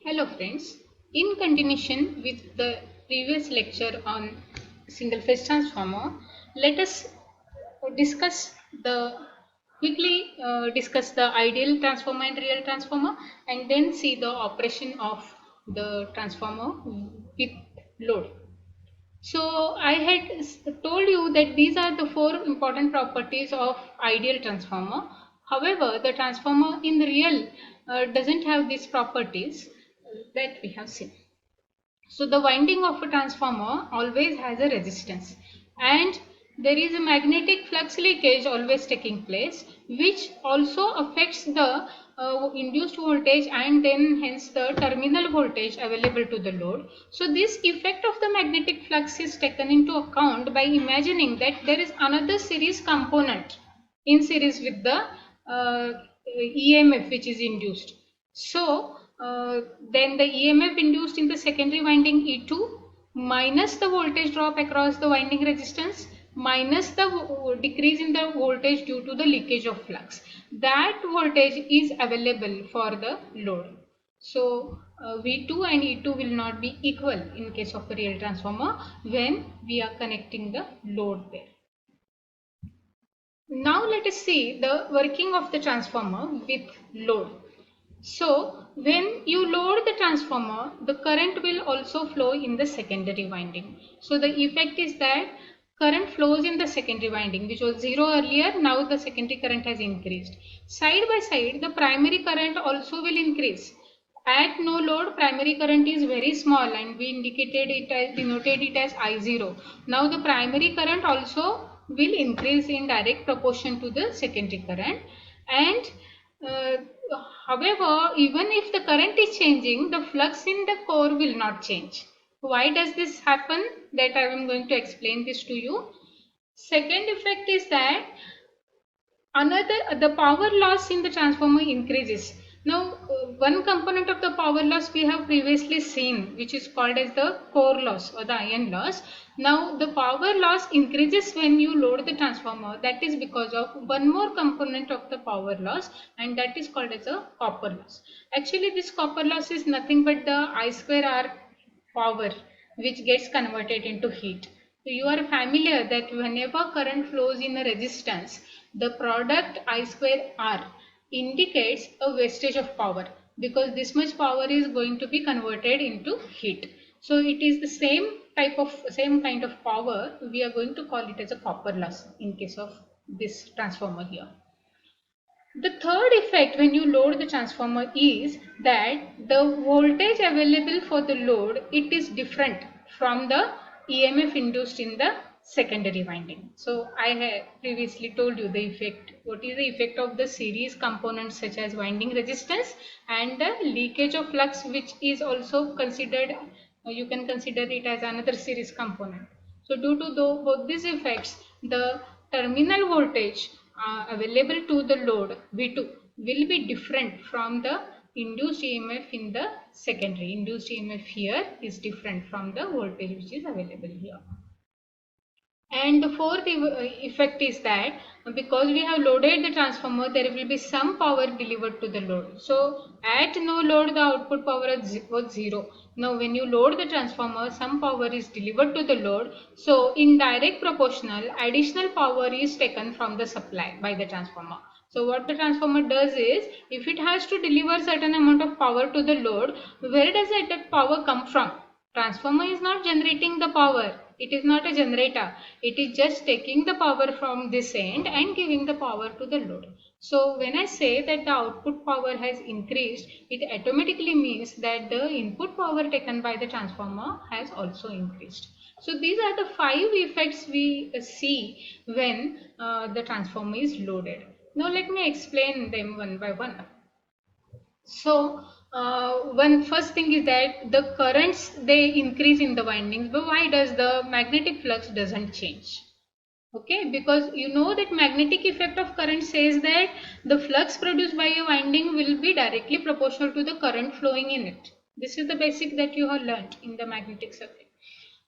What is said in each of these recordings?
Hello friends, in continuation with the previous lecture on single phase transformer, let us discuss the discuss the ideal transformer and real transformer, and then see the operation of the transformer with load. So I had told you that these are the four important properties of ideal transformer. However, the transformer in the real doesn't have these properties that we have seen. So the winding of a transformer always has a resistance, and there is a magnetic flux leakage always taking place, which also affects the induced voltage and then hence the terminal voltage available to the load. So this effect of the magnetic flux is taken into account by imagining that there is another series component in series with the EMF which is induced. So then the EMF induced in the secondary winding E2 minus the voltage drop across the winding resistance minus the decrease in the voltage due to the leakage of flux. That voltage is available for the load. So V2 and E2 will not be equal in case of a real transformer when we are connecting the load there. Now let us see the working of the transformer with load. So when you load the transformer, the current will also flow in the secondary winding. So the effect is that current flows in the secondary winding, which was 0 earlier. Now the secondary current has increased. Side by side, the primary current also will increase. At no load, primary current is very small, and we denoted it as I0. Now the primary current also will increase in direct proportion to the secondary current, and uh, however, even if the current is changing, the flux in the core will not change. Why does this happen? That I am going to explain this to you. Second effect is that the power loss in the transformer increases. Now one component of the power loss we have previously seen, which is called as the core loss or the iron loss. Now the power loss increases when you load the transformer. That is because of one more component of the power loss, and that is called as a copper loss. Actually this copper loss is nothing but the I square R power which gets converted into heat. So you are familiar that whenever current flows in a resistance, the product I square R indicates a wastage of power, because this much power is going to be converted into heat. So it is the same kind of power. We are going to call it as a copper loss in case of this transformer here. The third effect when you load the transformer is that the voltage available for the load, it is different from the EMF induced in the secondary winding. So I have previously told you the effect. What is the effect of the series components such as winding resistance and the leakage of flux, which is also considered, you can consider it as another series component. So due to both these effects, the terminal voltage available to the load V2 will be different from the induced EMF in the secondary. Induced EMF here is different from the voltage which is available here. And the fourth effect is that because we have loaded the transformer, there will be some power delivered to the load. So at no load, the output power was 0. Now when you load the transformer, some power is delivered to the load. So in direct proportional, additional power is taken from the supply by the transformer. So what the transformer does is, if it has to deliver certain amount of power to the load, where does that power come from? Transformer is not generating the power. It is not a generator. It is just taking the power from this end and giving the power to the load. So when I say that the output power has increased, it automatically means that the input power taken by the transformer has also increased. So these are the 5 effects we see when the transformer is loaded. Now let me explain them one by one. So one first thing is that the currents, they increase in the windings, but why does the magnetic flux doesn't change? Okay, because you know that magnetic effect of current says that the flux produced by a winding will be directly proportional to the current flowing in it. This is the basic that you have learnt in the magnetic circuit.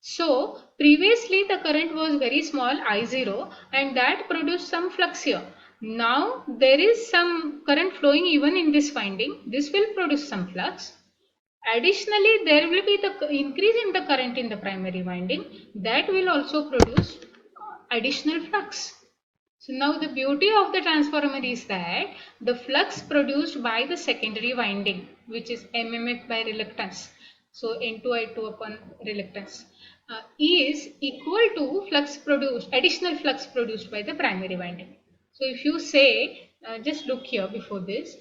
So previously the current was very small, I0, and that produced some flux here. Now there is some current flowing even in this winding. This will produce some flux, Additionally, there will be the increase in the current in the primary winding that will also produce additional flux. So now the beauty of the transformer is that the flux produced by the secondary winding, which is MMF by reluctance, so N2I2 upon reluctance, is equal to flux produced, additional flux produced by the primary winding. So if you say, just look here before this,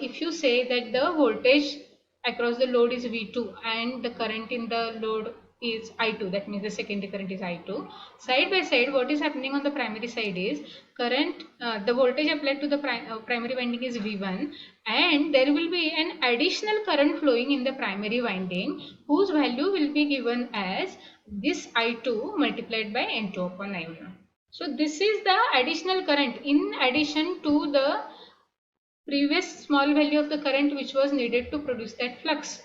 if you say that the voltage across the load is V2 and the current in the load is I2, that means the secondary current is I2. Side by side, what is happening on the primary side is current, the voltage applied to the primary winding is V1, and there will be an additional current flowing in the primary winding whose value will be given as this I2 multiplied by N2 upon I1. So this is the additional current in addition to the previous small value of the current which was needed to produce that flux,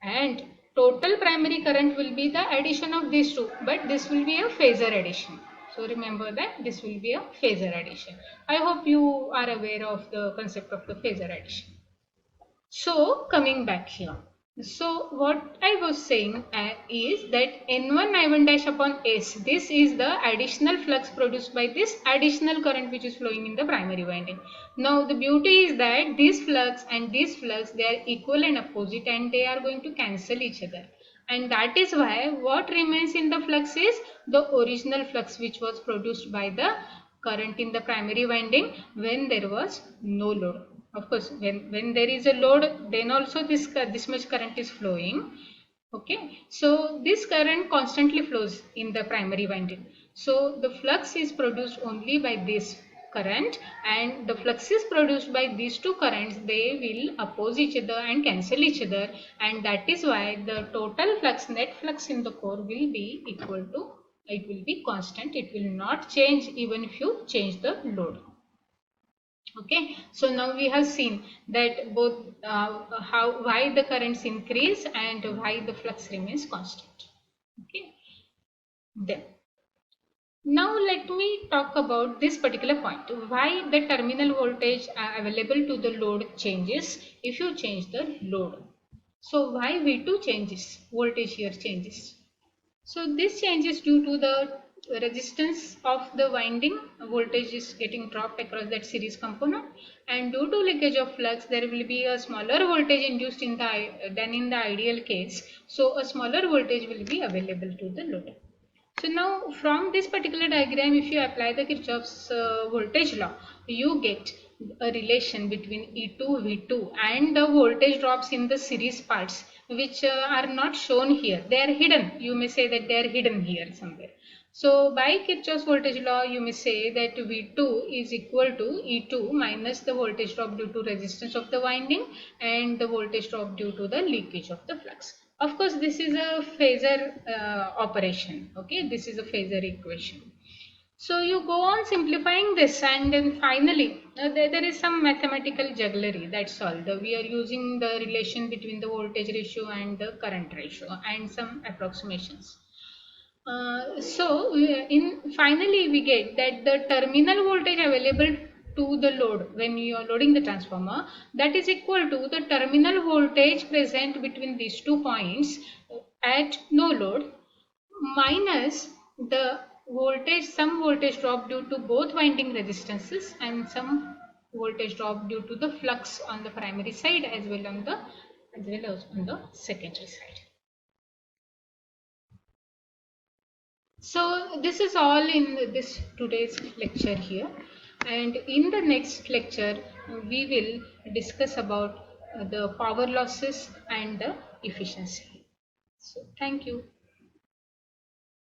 and total primary current will be the addition of these two, but this will be a phasor addition. So remember that this will be a phasor addition. I hope you are aware of the concept of the phasor addition. So coming back here, so what I was saying is that N1 I1 dash upon S, this is the additional flux produced by this additional current which is flowing in the primary winding. Now the beauty is that this flux and this flux, they are equal and opposite and they are going to cancel each other. And that is why what remains in the flux is the original flux which was produced by the current in the primary winding when there was no load. Of course, when there is a load, then also this much current is flowing. Okay, so this current constantly flows in the primary winding. So the flux is produced only by this current, and the flux is produced by these two currents. They will oppose each other and cancel each other, and that is why the total flux, net flux in the core will be equal to, it will be constant. It will not change even if you change the load. Okay, so now we have seen that both why the currents increase and why the flux remains constant. Okay, then now let me talk about this particular point, why the terminal voltage available to the load changes if you change the load. So why V2 changes, voltage here changes. So this change is due to the resistance of the winding, voltage is getting dropped across that series component, and due to leakage of flux there will be a smaller voltage induced in the than in the ideal case. So a smaller voltage will be available to the load. So now from this particular diagram, if you apply the Kirchhoff's voltage law, you get a relation between E2, V2 and the voltage drops in the series parts, which are not shown here. They are hidden. You may say that they are hidden here somewhere. So by Kirchhoff's voltage law, you may say that V2 is equal to E2 minus the voltage drop due to resistance of the winding and the voltage drop due to the leakage of the flux. Of course, this is a phasor operation. Okay, this is a phasor equation. So you go on simplifying this, and then finally there is some mathematical jugglery. That's all. We are using the relation between the voltage ratio and the current ratio and some approximations. In finally we get that the terminal voltage available to the load when you are loading the transformer, that is equal to the terminal voltage present between these 2 points at no load minus the voltage, some voltage drop due to both winding resistances and some voltage drop due to the flux on the primary side as well as on the secondary side. So this is all in this today's lecture here, and in the next lecture we will discuss about the power losses and the efficiency. So thank you.